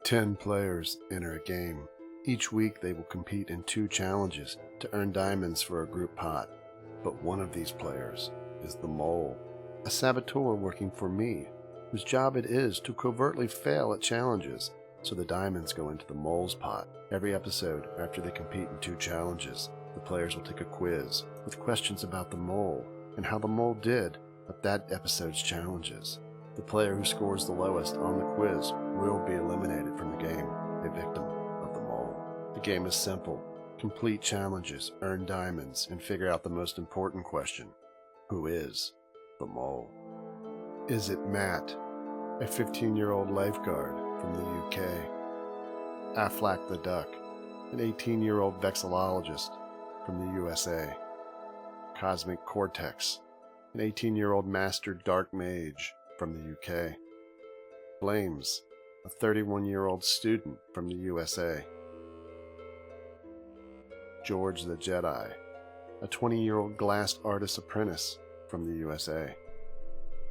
10 players enter a game. Each week they will compete in 2 challenges to earn diamonds for a group pot. But one of these players is the Mole, a saboteur working for me, whose job it is to covertly fail at challenges, so the diamonds go into the Mole's pot. Every episode, after they compete in 2 challenges, the players will take a quiz with questions about the Mole and how the Mole did at that episode's challenges. The player who scores the lowest on the quiz will be eliminated from the game, a victim of the Mole. The game is simple. Complete challenges, earn diamonds, and figure out the most important question. Who is the Mole? Is it Matt, a 15-year-old lifeguard from the UK? Aflac the Duck, an 18-year-old vexillologist from the USA? Cosmic Cortex, an 18-year-old master dark mage from the UK? Flames, a 31-year-old student from the USA? George the Jedi, a 20-year-old glass artist apprentice from the USA?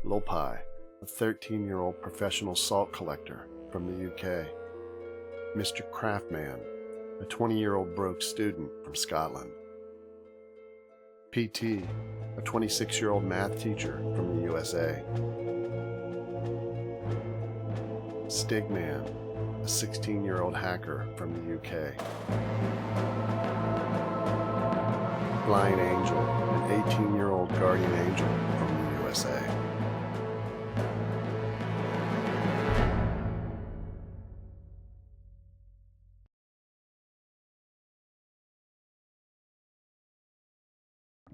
Lopai, a 13-year-old professional salt collector from the UK? Mr. Craftman, a 20-year-old broke student from Scotland? PT, a 26-year-old math teacher from the USA? Stigman, a 16-year-old hacker from the UK? Flying Angel, an 18-year-old guardian angel from the USA?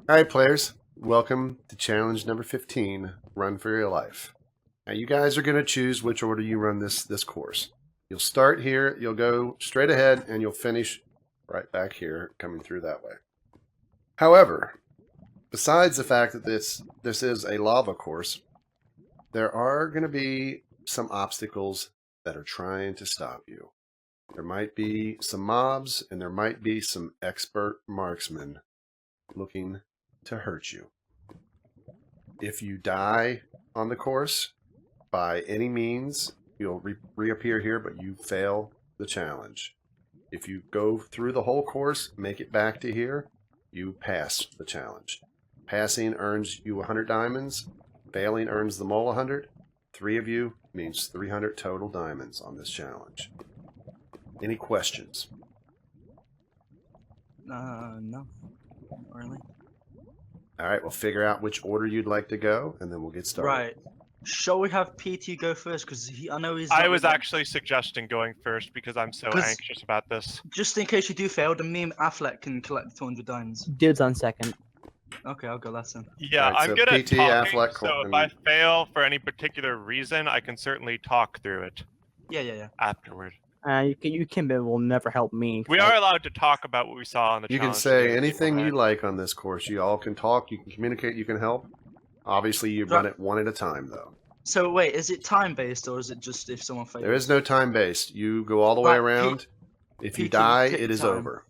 Alright players, welcome to challenge number 15, Run for Your Life. Now you guys are going to choose which order you run this course. You'll start here, you'll go straight ahead, and you'll finish right back here, coming through that way. However, besides the fact that this is a lava course, there are going to be some obstacles that are trying to stop you. There might be some mobs, and there might be some expert marksmen looking to hurt you. If you die on the course, by any means, you'll reappear here, but you fail the challenge. If you go through the whole course, make it back to here, you pass the challenge. Passing earns you 100 diamonds. Failing earns the Mole 100. 3 of you means 300 total diamonds on this challenge. Any questions? No, not really. All right, we'll figure out which order you'd like to go, and then we'll get started. Right. Shall we have PT go first? Because I know he's. I was actually suggesting going first because I'm so 'Cause- anxious about this. Just in case you do fail, then me and Affleck can collect the 200 diamonds. Dude's on second. Okay, I'll go last then. Yeah, Alright, I'm so good at PT, talking, Affleck, so if I fail for any particular reason, I can certainly talk through it Yeah. afterward. You can, but it will never help me. We are allowed to talk about what we saw on the You can challenge say today, anything you right? like on this course. You all can talk, you can communicate, you can help. Obviously, you run it one at a time, though. So wait, is it time-based or is it just if someone fails? There is no time-based. You go all the way Right, around. If you PT, die, take it is time. over.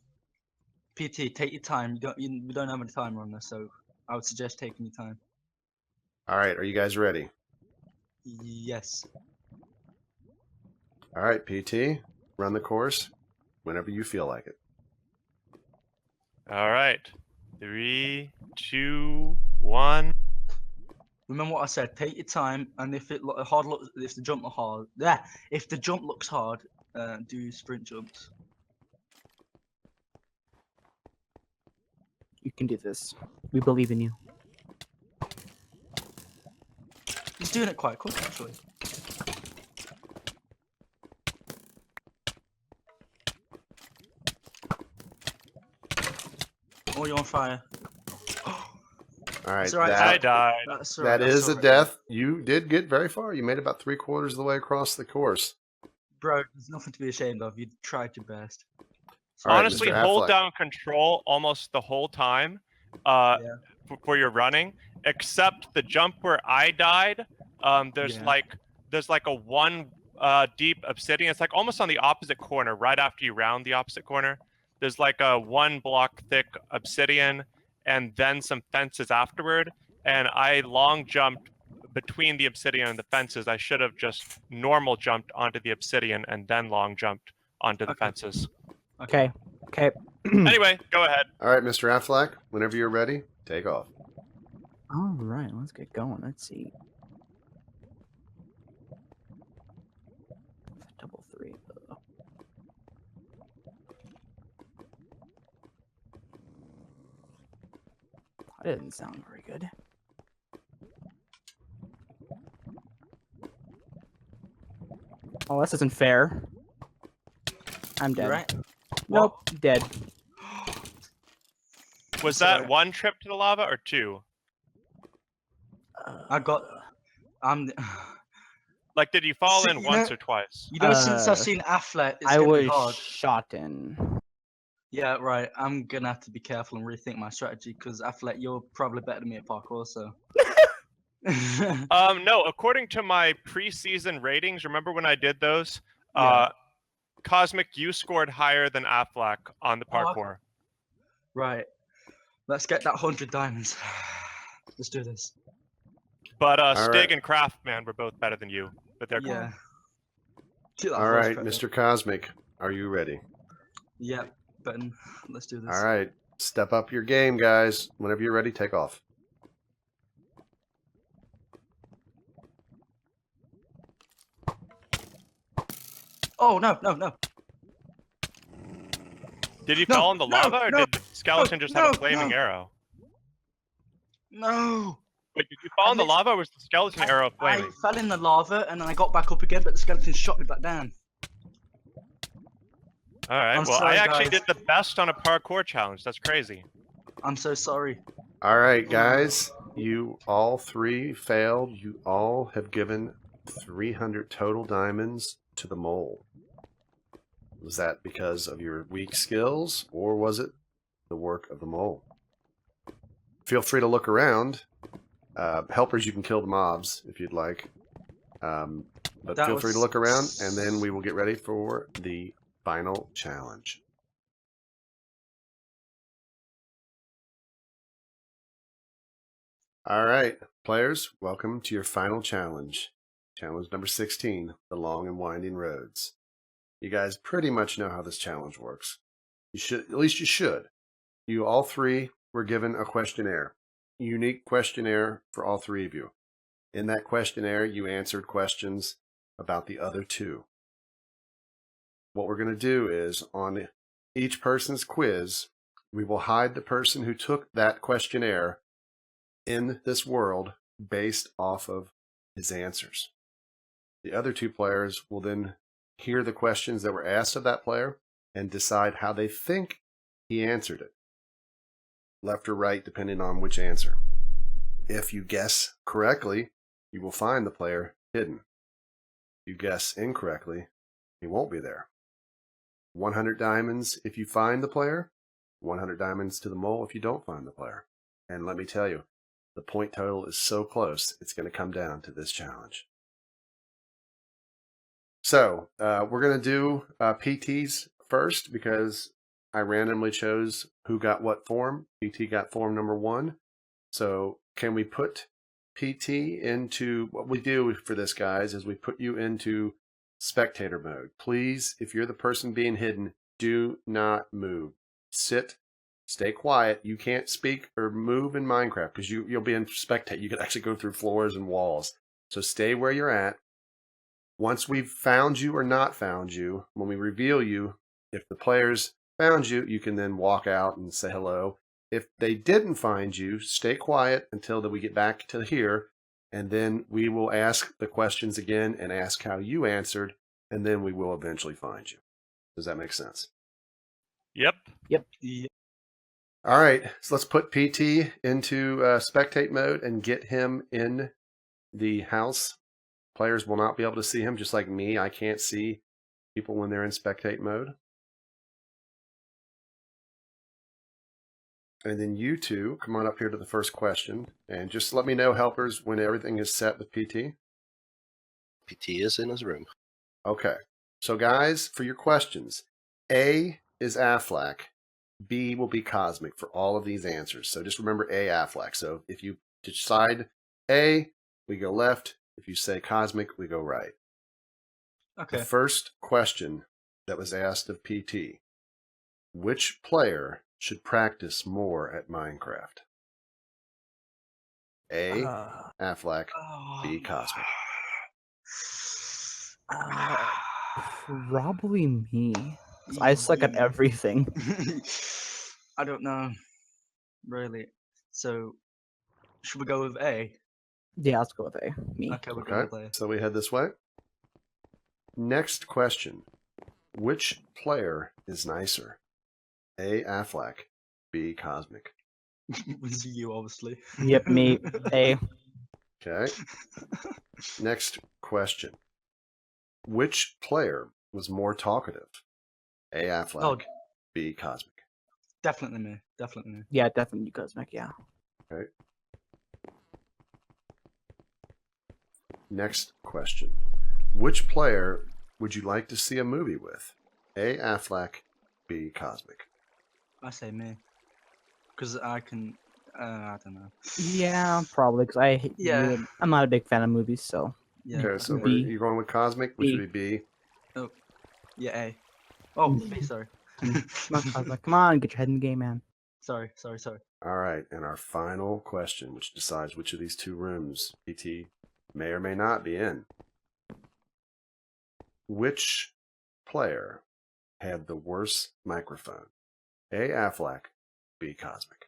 PT, take your time. We don't have a timer on this, so I would suggest taking your time. All right, are you guys ready? Yes. All right, PT, run the course whenever you feel like it. All right. 3, 2, 1. Remember what I said. Take your time, and if the jump looks hard, if the jump looks hard, do sprint jumps. You can do this. We believe in you. He's doing it quite quick, actually. Oh, you're on fire. All right, That's all right. I died. That's all right, that that's is all a right. death. You did get very far. You made about 3/4 of the way across the course. Bro, there's nothing to be ashamed of. You tried your best. All right, Honestly, Mr. hold Affleck. down control almost the whole time for your running, except the jump where I died. There's Yeah. like a 1 deep obsidian. It's like almost on the opposite corner, right after you round the opposite corner. There's like a 1 block thick obsidian and then some fences afterward. And I long jumped between the obsidian and the fences, I should have just normal jumped onto the obsidian and then long jumped onto the Okay. fences. Okay. Okay. Anyway, go ahead. All right, Mr. Affleck, whenever you're ready, take off. All right, let's get going. Let's see. Double three. That didn't sound very good. Oh, this isn't fair. I'm You dead. right? Nope, dead. Was Sorry. that one trip to the lava or two? I got. I'm. Like, did you fall See, in you once know- or twice? You know, since Uh, I've seen Affleck, it's I gonna was be hard. shot in. Yeah, right. I'm gonna have to be careful and rethink my strategy because Affleck, you're probably better than me at parkour. So. No, according to my preseason ratings, remember when I did those? Yeah. Cosmic, you scored higher than Affleck on the Oh, okay. parkour. Right. Let's get that 100 diamonds. Let's do this. But All Stig right. and Craftman were both better than you. But they're Yeah. Get that All horse right, credit. Mr. Cosmic, are you ready? Yeah, button. Let's do this. All right, step up your game, guys. Whenever you're ready, take off. Oh no, no, no. Did you No, fall in the no, lava, or no, did Skeleton just have a no, flaming no. arrow? No. Wait, did you fall in the lit- lava, or was the skeleton arrow I flaming? fell in the lava and then I got back up again, but the skeleton shot me back down. All right. I'm Well, sorry, I actually guys. did the best on a parkour challenge. That's crazy. I'm so sorry. All right, guys, you all three failed. You all have given 300 total diamonds to the mole. Was that because of your weak skills, or was it the work of the mole? Feel free to look around. Helpers, you can kill the mobs if you'd like. But That feel free to was- look around, and then we will get ready for the final challenge. All right, players, welcome to your final challenge. Challenge number 16, the long and winding roads. You guys pretty much know how this challenge works. You should, at least you should. You all three were given a questionnaire, a unique questionnaire for all three of you. In that questionnaire, you answered questions about the other two. What we're going to do is, on each person's quiz, we will hide the person who took that questionnaire in this world based off of his answers. The other two players will then hear the questions that were asked of that player and decide how they think he answered it, left or right, depending on which answer. If you guess correctly, you will find the player hidden. If you guess incorrectly, he won't be there. 100 diamonds if you find the player, 100 diamonds to the mole if you don't find the player. And let me tell you, the point total is so close, it's going to come down to this challenge. So, we're going to do PTs first because I randomly chose who got what form. PT got form number 1. So, can we put PT into, what we do for this, guys, is we put you into spectator mode. Please, if you're the person being hidden, do not move. Sit, stay quiet. You can't speak or move in Minecraft because you'll be in spectate. You can actually go through floors and walls. So stay where you're at. Once we've found you or not found you, when we reveal you, if the players found you, you can then walk out and say hello. If they didn't find you, stay quiet until we get back to here, and then we will ask the questions again and ask how you answered, and then we will eventually find you. Does that make sense? Yep. Yeah. All right, so let's put PT into spectate mode and get him in the house. Players will not be able to see him, just like me. I can't see people when they're in spectate mode. And then you two, come on up here to the first question. And just let me know, helpers, when everything is set with PT. PT is in his room. Okay. So, guys, for your questions, A is Affleck. B will be Cosmic for all of these answers. So just remember A, Affleck. So if you decide A, we go left. If you say cosmic, we go right. Okay. The first question that was asked of PT: which player should practice more at Minecraft? A. Affleck. B. Cosmic. Probably me. 'Cause I suck at everything. I don't know, really. So, should we go with A? Yeah, let's go with A. Me. Okay, we'll go Okay, with A. so we head this way. Next question: which player is nicer? A. Affleck. B. Cosmic. It was you, obviously. Yep, me. A. Okay. Next question: which player was more talkative? A. Affleck. Oh, B. Cosmic. definitely me. Definitely me. Yeah, definitely Cosmic. Yeah. Okay. Next question: which player would you like to see a movie with? A. Affleck. B. Cosmic. I say me. Because I can. I don't know. Yeah, probably because Yeah. I'm not a big fan of movies, so Yeah. Okay, so B. you're going with Cosmic, which would be B. Oh, yeah, A. Oh, B, sorry. come on, Cosmic. Come on, get your head in the game, man. Sorry. All right, and our final question, which decides which of these two rooms PT may or may not be in. Which player had the worst microphone? A. Affleck. B. Cosmic.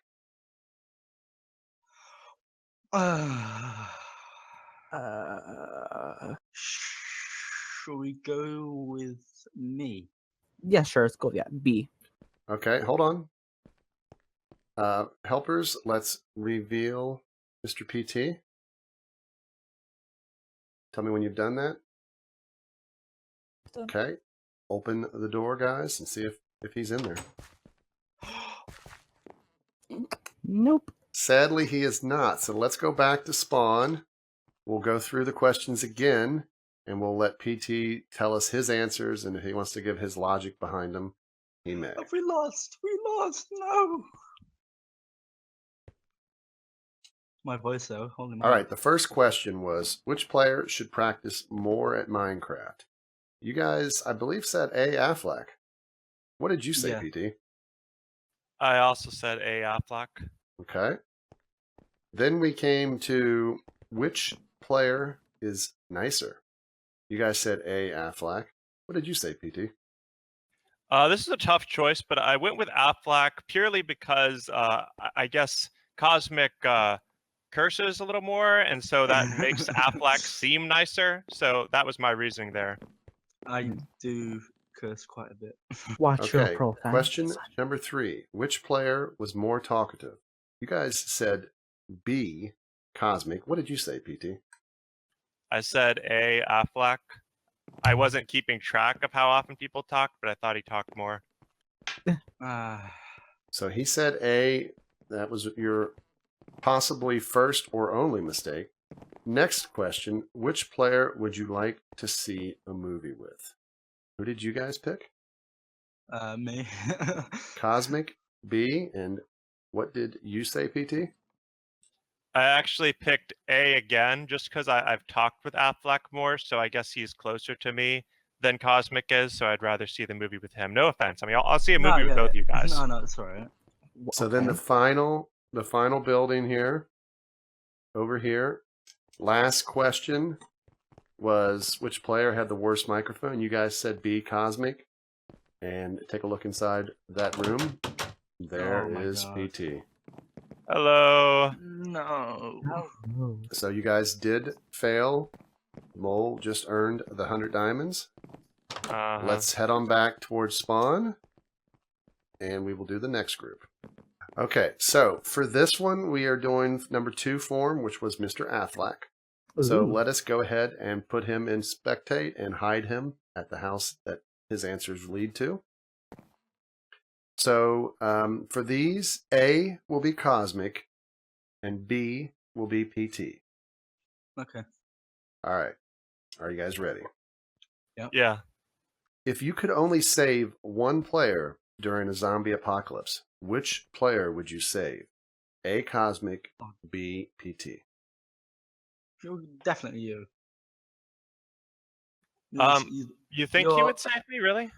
Shall we go with me? Yeah, sure. Let's go. Yeah, B. Okay, hold on. Helpers, let's reveal Mr. PT. Tell me when you've done that. Done. Okay. Open the door, guys, and see if he's in there. Nope. Sadly, he is not. So let's go back to spawn. We'll go through the questions again, and we'll let PT tell us his answers, and if he wants to give his logic behind them, he may. We lost. No. My voice, though. Holy All right, the first question was, which player should practice more at Minecraft? You guys, I believe, said A. Affleck. What did you say, Yeah. PT? I also said A. Affleck. Okay. Then we came to which player is nicer? You guys said A. Affleck. What did you say, PT? This is a tough choice, but I went with Affleck purely because I guess Cosmic curses a little more, and so that makes Affleck seem nicer. So that was my reasoning there. I do curse quite a bit. Watch your Okay. profile. Question number 3. Which player was more talkative? You guys said B. Cosmic. What did you say, PT? I said A. Affleck. I wasn't keeping track of how often people talked, but I thought he talked more. So he said A. That was your possibly first or only mistake. Next question. Which player would you like to see a movie with? Who did you guys pick? Me. Cosmic, B, and what did you say, PT? I actually picked A again just because I've talked with Affleck more, so I guess he's closer to me than Cosmic is, so I'd rather see the movie with him. No offense. I mean, I'll see a movie with both of you guys. No, it's alright. So then the final building here, over here, last question was which player had the worst microphone? You guys said B, Cosmic. And take a look inside that room. There is PT. Hello. No. So you guys did fail. Mole just earned the 100 diamonds. Let's head on back towards spawn, and we will do the next group. Okay, so for this one, we are doing number 2 form, which was Mr. Affleck. So let us go ahead and put him in spectate and hide him at the house that his answers lead to. So for these, A will be Cosmic, and B will be PT. Okay. All right. Are you guys ready? Yeah. If you could only save one player during a zombie apocalypse, which player would you save? A. Cosmic, B. PT. You're definitely you. You think he you're- would save me, really?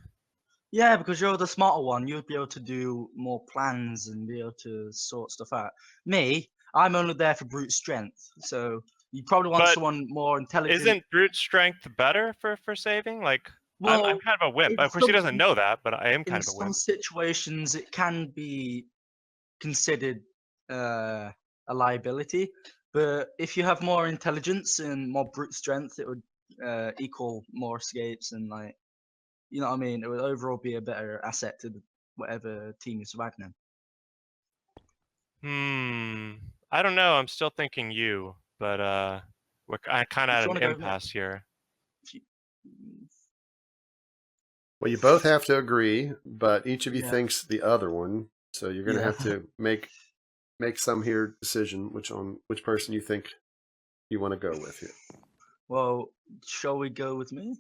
Yeah, because you're the smarter one. You'd be able to do more plans and be able to sort stuff out. Me, I'm only there for brute strength. So you probably want But someone more intelligent. Isn't brute strength better for saving? Like, well, I'm kind of a wimp. in Of course, he some- doesn't know that, but I am kind in of a some wimp. situations, it can be considered a liability. But if you have more intelligence and more brute strength, it would equal more escapes and like, you know what I mean. It would overall be a better asset to whatever team you're surviving in. I don't know. I'm still thinking you, but we're kind of If at you an wanna go- impasse here. If you- Well, you both have to agree, but each of you Yeah. thinks the other one. So you're going to Yeah. have to make some here decision which person you think you want to go with here. Well, shall we go with me?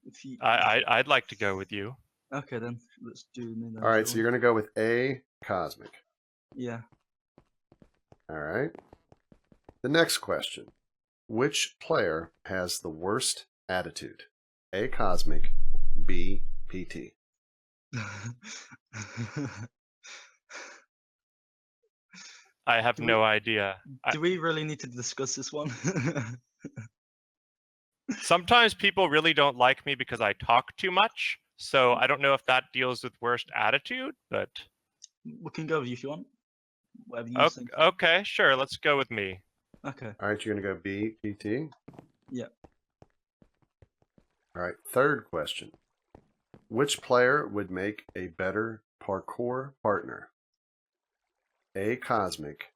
If you I'd like to go with you. okay, then let's do me then. All right, shall so we? you're going to go with A, Cosmic. Yeah. All right. The next question. Which player has the worst attitude? A, Cosmic. B, PT. I have Do no idea. Do we really need to discuss this one? Sometimes people really don't like me because I talk too much. So I don't know if that deals with worst attitude, but We can go with you if you want. Whatever you think. okay, sure. Let's go with me. Okay. All right, you're going to go B, PT? Yeah. All right, third question. Which player would make a better parkour partner? A, Cosmic.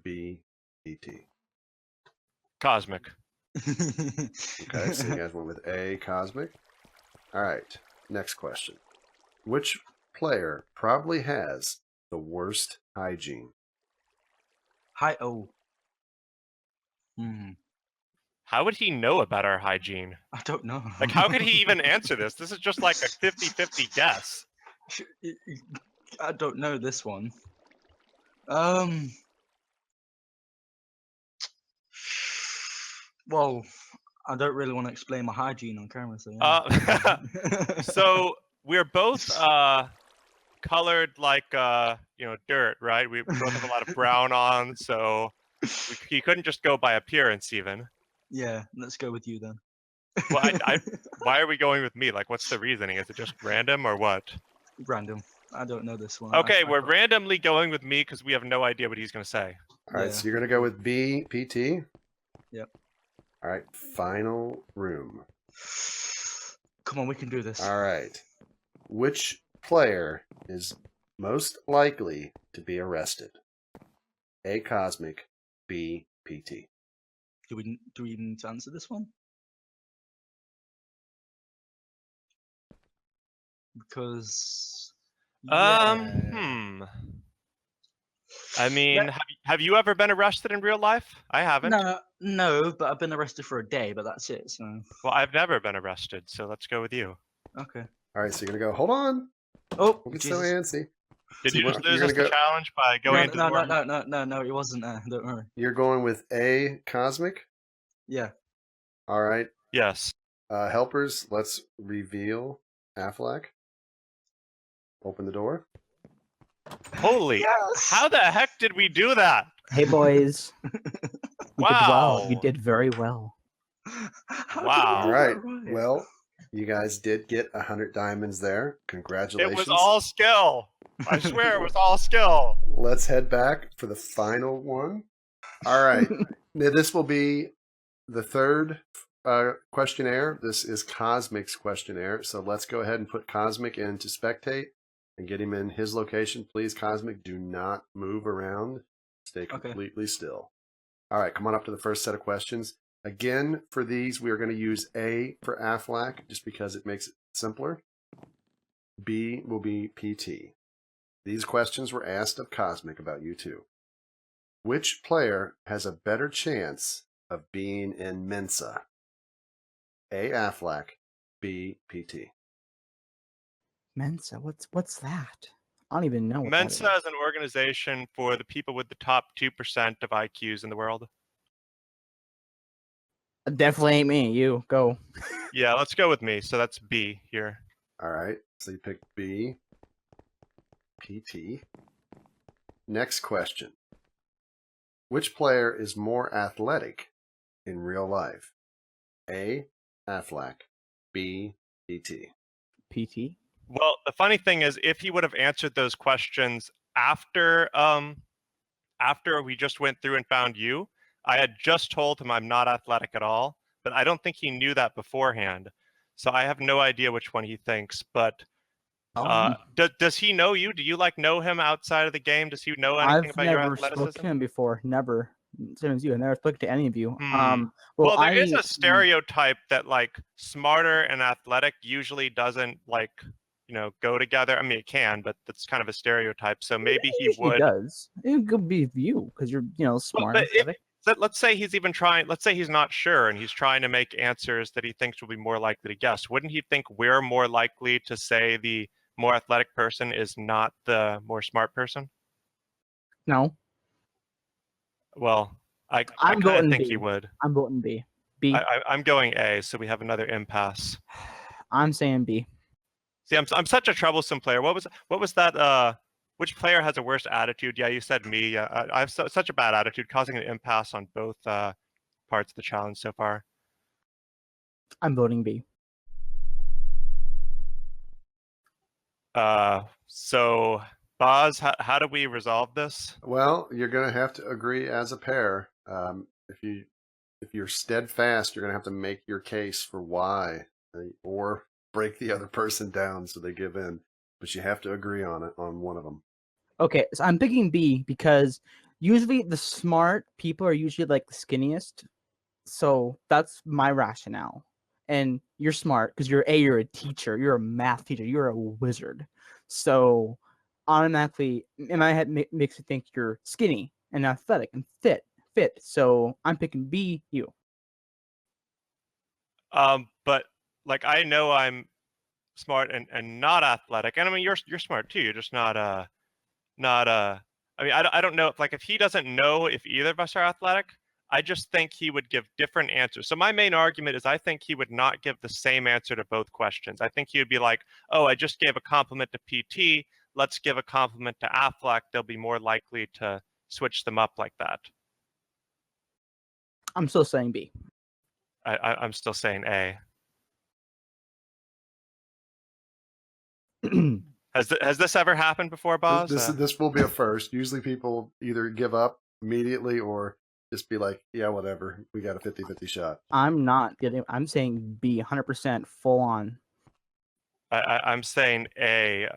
B, PT. Cosmic. Okay, so you guys went with A, Cosmic. All right, next question. Which player probably has the worst hygiene? Hi. Oh. Hmm. How would he know about our hygiene? I don't know. Like, how could he even answer this? This is just like a 50-50 guess. I don't know this one. Well, I don't really want to explain my hygiene on camera, so yeah. So we're both colored like dirt, right? We both have a lot of brown on, so he couldn't just go by appearance even. Yeah, let's go with you then. Well, why are we going with me? Like, what's the reasoning? Is it just random or what? Random. I don't know this one. Okay, we're randomly going with me because we have no idea what he's going to say. All right, Yeah. so you're going to go with B, PT? Yep. All right, final room. Come on, we can do this. All right. Which player is most likely to be arrested? A, Cosmic. B, PT. Do we even need to answer this one? Because I mean, Yeah. have you ever been arrested in real life? I haven't. No, but I've been arrested for a day, but that's it. So Well, I've never been arrested, so let's go with you. okay. All right, so you're going to go, hold on. Oh, Don't get so Jesus. antsy. Did you just You're lose gonna us the go- challenge by going into the room? No, it wasn't there. Don't worry. You're going with A, Cosmic? Yeah. All right. Yes. Helpers, let's reveal Affleck. Open the door. Holy! Yes! How the heck did we do that? Hey, boys. You did well. You Wow. did very well. How did we Wow. All do right. that right? Well, you guys did get 100 diamonds there. Congratulations. It was all skill. I swear it was all skill. Let's head back for the final one. All right. Now, this will be the third questionnaire. This is Cosmic's questionnaire. So let's go ahead and put Cosmic in to spectate and get him in his location. Please, Cosmic, do not move around. Stay Okay. completely still. All right, come on up to the first set of questions. Again, for these, we are going to use A for Affleck just because it makes it simpler. B will be PT. These questions were asked of Cosmic about you two. Which player has a better chance of being in Mensa? A, Affleck. B, PT. Mensa, what's that? I don't even know what Mensa that is. is an organization for the people with the top 2% of IQs in the world. Definitely ain't me. You go. Yeah, let's go with me. So that's B here. All right. So you picked B. PT. Next question. Which player is more athletic in real life? A. Affleck. B. PT. PT. Well, the funny thing is, if he would have answered those questions after we just went through and found you, I had just told him I'm not athletic at all, but I don't think he knew that beforehand. So I have no idea which one he thinks. But does he know you? Do you know him outside of the game? Does he know anything I've about your never athleticism? spoken to him before. Never. Same as you. I've never spoken to any of you. Well, there is a stereotype that smarter and athletic usually doesn't go together. I mean, it can, but that's kind of a stereotype. So maybe he would. He does. It could be you because you're smart. But let's say he's even trying. Let's say he's not sure and he's trying to make answers that he thinks will be more likely to guess. Wouldn't he think we're more likely to say the more athletic person is not the more smart person? No. Well, I I'm kind of voting think B. he would. I'm voting B. B. I'm going A, so we have another impasse. I'm saying B. See, I'm such a troublesome player. What was that? Which player has a worse attitude? Yeah, you said me. Yeah, I have such a bad attitude, causing an impasse on both parts of the challenge so far. I'm voting B. So Boz, how do we resolve this? Well, you're going to have to agree as a pair. If you're steadfast, you're going to have to make your case for why, or break the other person down so they give in. But you have to agree on it on one of them. Okay, so I'm picking B because usually the smart people are usually the skinniest. So that's my rationale. And you're smart because you're a teacher, you're a math teacher, you're a wizard. So automatically in my head makes me think you're skinny and athletic and fit. So I'm picking B, you. But I know I'm smart and not athletic, and I mean you're smart too. You're just not I mean I don't know if he doesn't know if either of us are athletic. I just think he would give different answers. So my main argument is I think he would not give the same answer to both questions. I think he would be like, oh, I just gave a compliment to PT. Let's give a compliment to Affleck. They'll be more likely to switch them up like that. I'm still saying B. I'm still saying A. Has this ever happened before, Boz? This will be a first. Usually people either give up immediately or just be like, yeah, whatever. We got a 50-50 shot. I'm saying B, 100% full on. I'm saying A,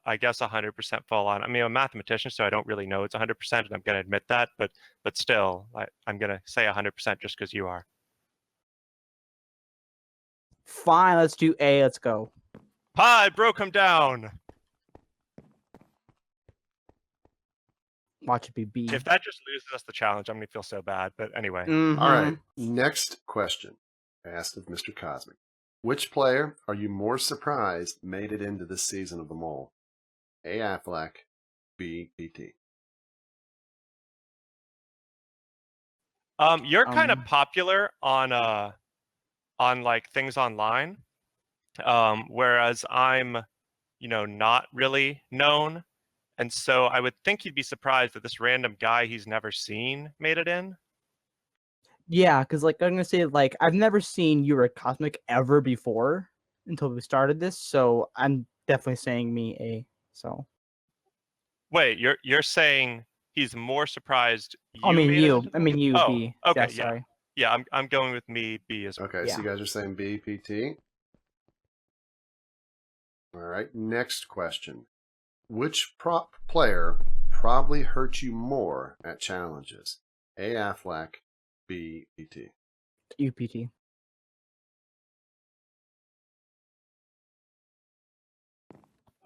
I guess 100% full on. I mean, I'm a mathematician, so I don't really know it's 100%, and I'm going to admit that. But still, I'm going to say 100% just because you are. Fine, let's do A. Let's go. Pie broke him down. Watch it be B. If that just loses us the challenge, I'm going to feel so bad. But anyway. Mm-hmm. All right. Next question asked of Mr. Cosmic. Which player are you more surprised made it into this season of The Mole? A. Affleck. B. PT. You're kind of popular on things online, whereas I'm, not really known, and so I would think you'd be surprised that this random guy he's never seen made it in. Yeah, because I'm gonna say I've never seen you or Cosmic ever before until we started this, so I'm definitely saying me A. So wait, you're saying he's more surprised? I mean you Oh, B. Okay, yeah, sorry. Yeah, I'm going with me B as well. Okay, Yeah. so you guys are saying B, PT. All right, next question. Which player probably hurt you more at challenges? A. Affleck. B. PT. UPT.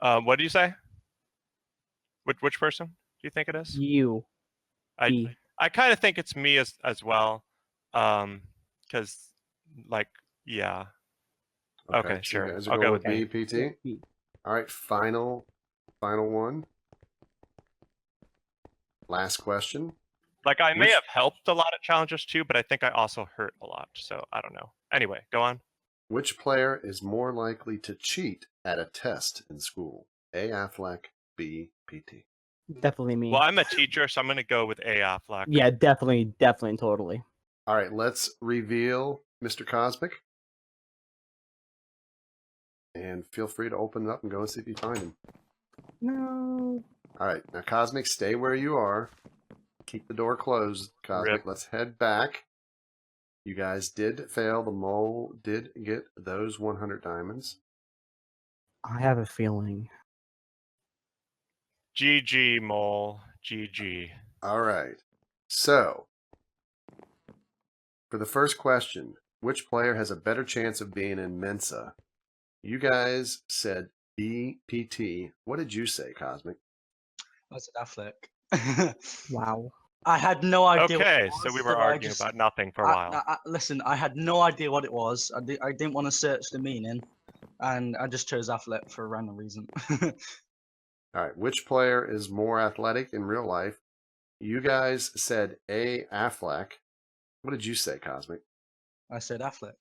What did you say? Which person do you think it is? You. B. I kind of think it's me as well, because yeah. Okay, so sure. you guys are I'll going go with with B, PT. B. All right, final one. Last question. Like, I may Which- have helped a lot at challenges too, but I think I also hurt a lot. So I don't know. Anyway, go on. Which player is more likely to cheat at a test in school? A. Affleck, B. PT. Definitely me. Well, I'm a teacher, so I'm going to go with A. Affleck. Yeah, definitely, totally. All right, let's reveal Mr. Cosmic. And feel free to open it up and go and see if you find him. No. All right, now Cosmic, stay where you are. Keep the door closed, Cosmic. Rip. Let's head back. You guys did fail. The mole did get those 100 diamonds. I have a feeling. GG, mole. GG. All right. So, for the first question, which player has a better chance of being in Mensa? You guys said BPT. What did you say, Cosmic? I said Affleck. Wow. I had no idea. Okay, what it so we was, were I arguing just- about nothing for a while. Listen, I had no idea what it was. I didn't want to search the meaning, and I just chose Affleck for a random reason. All right. Which player is more athletic in real life? You guys said A. Affleck. What did you say, Cosmic? I said Affleck.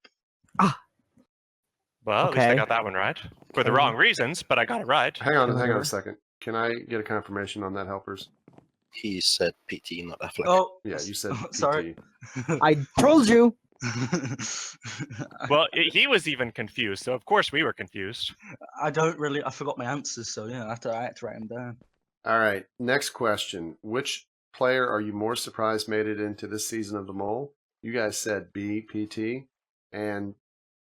Well, at least I Okay. got that one right. For the Okay. wrong reasons, but I got it right. Hang on Sure. a second. Can I get a confirmation on that, helpers? He said PT, not Affleck. Oh, Yeah, you said PT. sorry. I told you. Well, he was even confused, so of course we were confused. I forgot my answers, so yeah, I had to write them down. All right. Next question. Which player are you more surprised made it into this season of The Mole? You guys said BPT, and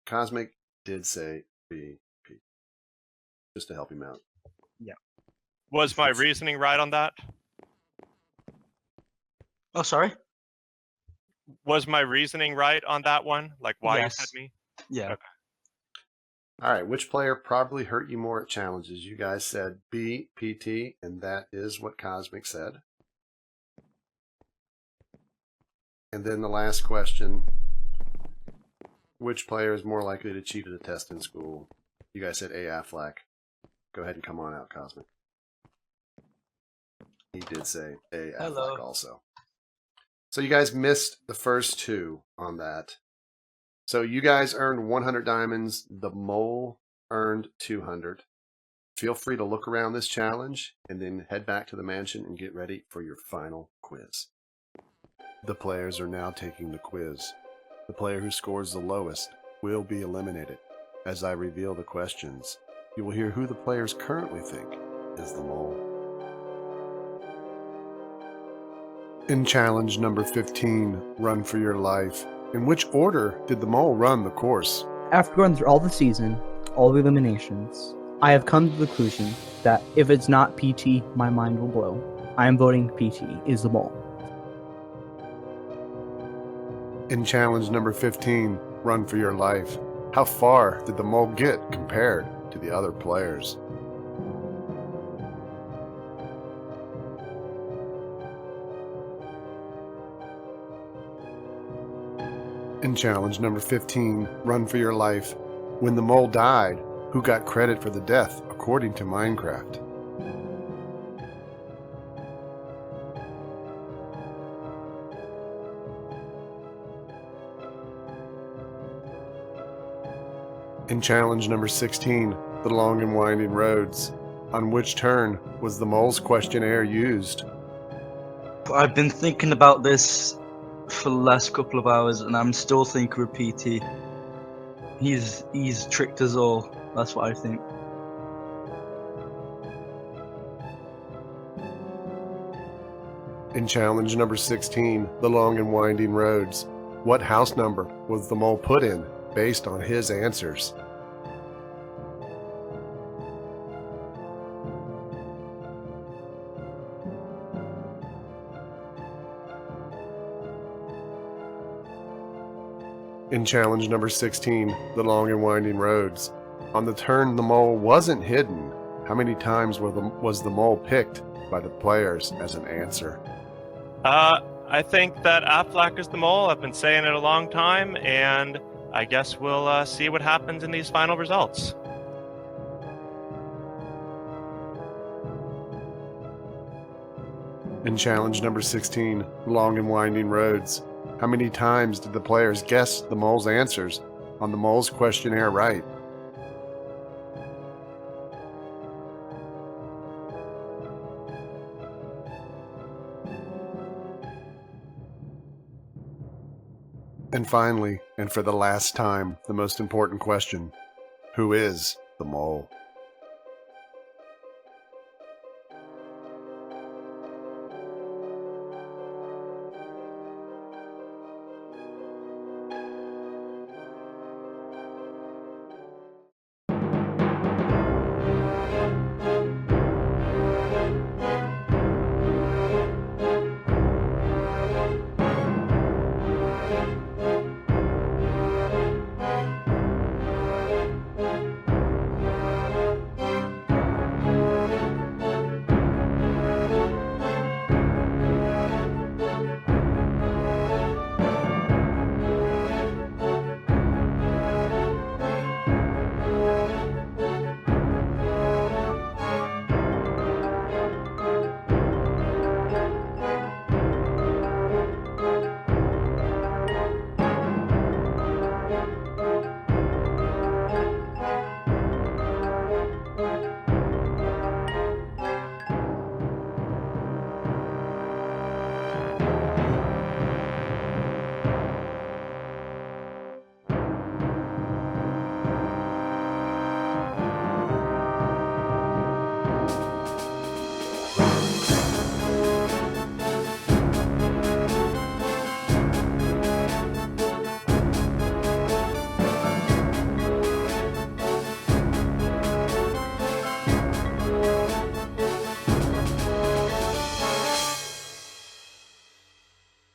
Cosmic did say BP. Just to help him out. Was my reasoning right on that? Oh, sorry. Was my reasoning right on that one? Like why Yes. you said me? Yeah. Okay. All right. Which player probably hurt you more at challenges? You guys said BPT, and that is what Cosmic said. And then the last question. Which player is more likely to cheat at a test in school? You guys said A. Affleck. Go ahead and come on out, Cosmic. He did say A. Hello. Affleck also. So you guys missed the first two on that. So you guys earned 100 diamonds. The mole earned 200. Feel free to look around this challenge and then head back to the mansion and get ready for your final quiz. The players are now taking the quiz. The player who scores the lowest will be eliminated. As I reveal the questions, you will hear who the players currently think is the mole. In challenge number 15, Run for Your Life, in which order did the mole run the course? After going through all the season, all the eliminations, I have come to the conclusion that if it's not PT, my mind will blow. I am voting PT is the mole. In challenge number 15, Run for Your Life, how far did the mole get compared to the other players? In challenge number 15, Run for Your Life, when the mole died, who got credit for the death according to Minecraft? In challenge number 16, The Long and Winding Roads, on which turn was the mole's questionnaire used? I've been thinking about this for the last couple of hours, and I'm still thinking with PT. He's tricked us all. That's what I think. In challenge number 16, The Long and Winding Roads, what house number was the mole put in based on his answers? In challenge number 16, The Long and Winding Roads, on the turn the mole wasn't hidden, how many times was the mole picked by the players as an answer? I think that Affleck is the mole. I've been saying it a long time, and I guess we'll see what happens in these final results. In challenge number 16, Long and Winding Roads, how many times did the players guess the mole's answers on the mole's questionnaire right? And finally, and for the last time, the most important question: who is the mole?